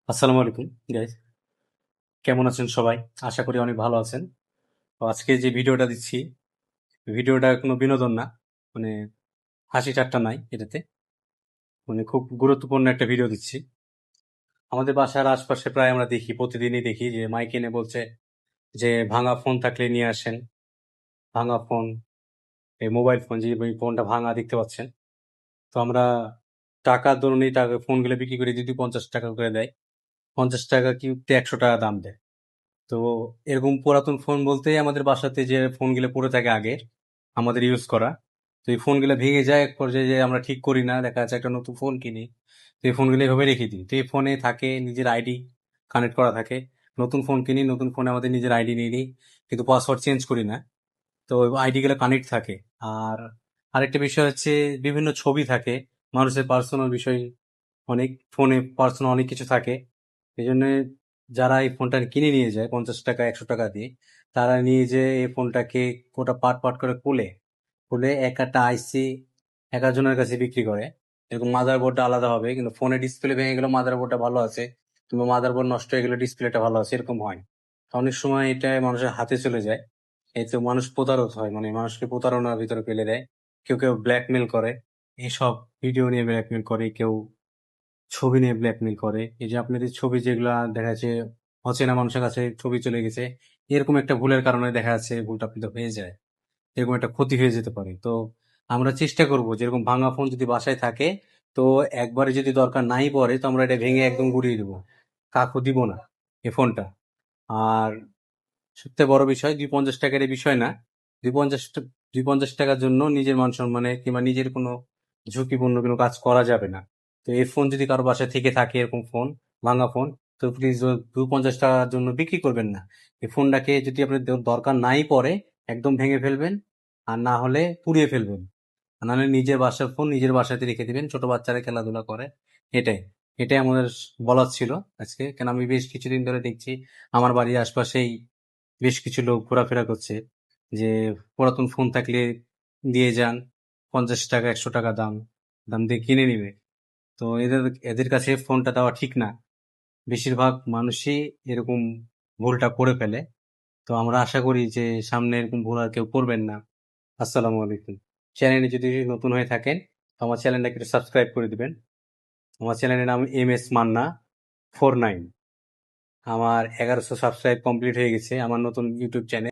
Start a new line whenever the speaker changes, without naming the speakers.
আসসালামু আলাইকুম গাইস, কেমন আছেন সবাই? আশা করি অনেক ভালো আছেন। তো আজকে যে ভিডিওটা দিচ্ছি, ভিডিওটা কোনো বিনোদন না, মানে হাসি ঠাট্টা নাই এটাতে, মানে খুব গুরুত্বপূর্ণ একটা ভিডিও দিচ্ছি। আমাদের বাসার আশপাশে প্রায় আমরা দেখি, প্রতিদিনই দেখি যে মাইক এনে বলছে যে ভাঙা ফোন থাকলে নিয়ে আসেন। ভাঙা ফোন, এই মোবাইল ফোন, যে এই ফোনটা ভাঙা দেখতে পাচ্ছেন। তো আমরা টাকার দরুন এই টাকা ফোনগুলো বিক্রি করে যদি 50 টাকা করে দেয়, 50 টাকা কি 100 টাকা দাম দেয়। তো এরকম পুরাতন ফোন বলতেই আমাদের বাসাতে যে ফোনগুলো পড়ে থাকে আগের, আমাদের ইউজ করা, তো এই ফোনগুলো ভেঙে যায় এক পর্যায়ে, যে আমরা ঠিক করি না, দেখা যাচ্ছে একটা নতুন ফোন কিনি, তো এই ফোনগুলো এভাবে রেখে দিই। তো এই ফোনে থাকে নিজের আইডি কানেক্ট করা থাকে। নতুন ফোন কিনি, নতুন ফোনে আমাদের নিজের আইডি নিয়ে নিই, কিন্তু পাসওয়ার্ড চেঞ্জ করি না। তো আইডি গুলো কানেক্ট থাকে। আর আরেকটা বিষয় হচ্ছে, বিভিন্ন ছবি থাকে, মানুষের পার্সোনাল বিষয়, অনেক ফোনে পার্সোনাল অনেক কিছু থাকে। এই জন্য যারা এই ফোনটা কিনে নিয়ে যায় 50 টাকা 100 টাকা দিয়ে, তারা নিয়ে যে এই ফোনটাকে গোটা পার্ট পার্ট করে খুলে খুলে এক একটা আইসি এক একজনের কাছে বিক্রি করে। এরকম মাদার বোর্ডটা আলাদা হবে, কিন্তু ফোনে ডিসপ্লে ভেঙে গেলে মাদার বোর্ডটা ভালো আছে, কিংবা মাদার বোর্ড নষ্ট হয়ে গেলে ডিসপ্লেটা ভালো আছে, এরকম হয়। অনেক সময় এটা মানুষের হাতে চলে যায়। এতে মানুষ প্রতারক হয়, মানে মানুষকে প্রতারণার ভিতরে ফেলে দেয়। কেউ কেউ ব্ল্যাকমেল করে, এইসব ভিডিও নিয়ে ব্ল্যাকমেল করে, কেউ ছবি নিয়ে ব্ল্যাকমেল করে। এই যে আপনাদের ছবি যেগুলা দেখা যাচ্ছে অচেনা মানুষের কাছে ছবি চলে গেছে, এরকম একটা ভুলের কারণে দেখা যাচ্ছে ভুলটা আপনাদের হয়ে যায়, এরকম একটা ক্ষতি হয়ে যেতে পারে। তো আমরা চেষ্টা করব, যেরকম ভাঙা ফোন যদি বাসায় থাকে, তো একবারে যদি দরকার নাই পড়ে, তো আমরা এটা ভেঙে একদম গুড়িয়ে দেবো, কাকু দিব না এই ফোনটা। আর সবথেকে বড় বিষয়, 250 টাকার এই বিষয় না, 250 টাকার জন্য নিজের মান সম্মানে কিংবা নিজের কোনো ঝুঁকিপূর্ণ কোনো কাজ করা যাবে না। তো এই ফোন যদি কারো বাসায় থেকে থাকে, এরকম ফোন, ভাঙা ফোন, তো প্লিজ 250 টাকার জন্য বিক্রি করবেন না। এই ফোনটাকে যদি আপনার দরকার নাই পড়ে, একদম ভেঙে ফেলবেন, আর না হলে পুড়িয়ে ফেলবেন। আর নাহলে নিজের বাসার ফোন নিজের বাসাতে রেখে দিবেন, ছোট বাচ্চারা খেলাধুলা করে। এটাই এটাই আমাদের বলার ছিল আজকে, কেন আমি বেশ কিছুদিন ধরে দেখছি আমার বাড়ির আশপাশেই বেশ কিছু লোক ঘোরাফেরা করছে, যে পুরাতন ফোন থাকলে দিয়ে যান, 50 টাকা 100 টাকা দাম দাম দিয়ে কিনে নিবে। তো এদের এদের কাছে ফোনটা দেওয়া ঠিক না। বেশিরভাগ মানুষই এরকম ভুলটা করে ফেলে। তো আমরা আশা করি যে সামনে এরকম ভুল আর কেউ করবেন না। আসসালামু আলাইকুম। চ্যানেলে যদি নতুন হয়ে থাকেন, তো আমার চ্যানেলটাকে একটু সাবস্ক্রাইব করে দিবেন। আমার চ্যানেলের নাম MS Manna 49। আমার 1100 সাবস্ক্রাইব কমপ্লিট হয়ে গেছে আমার নতুন ইউটিউব চ্যানেল।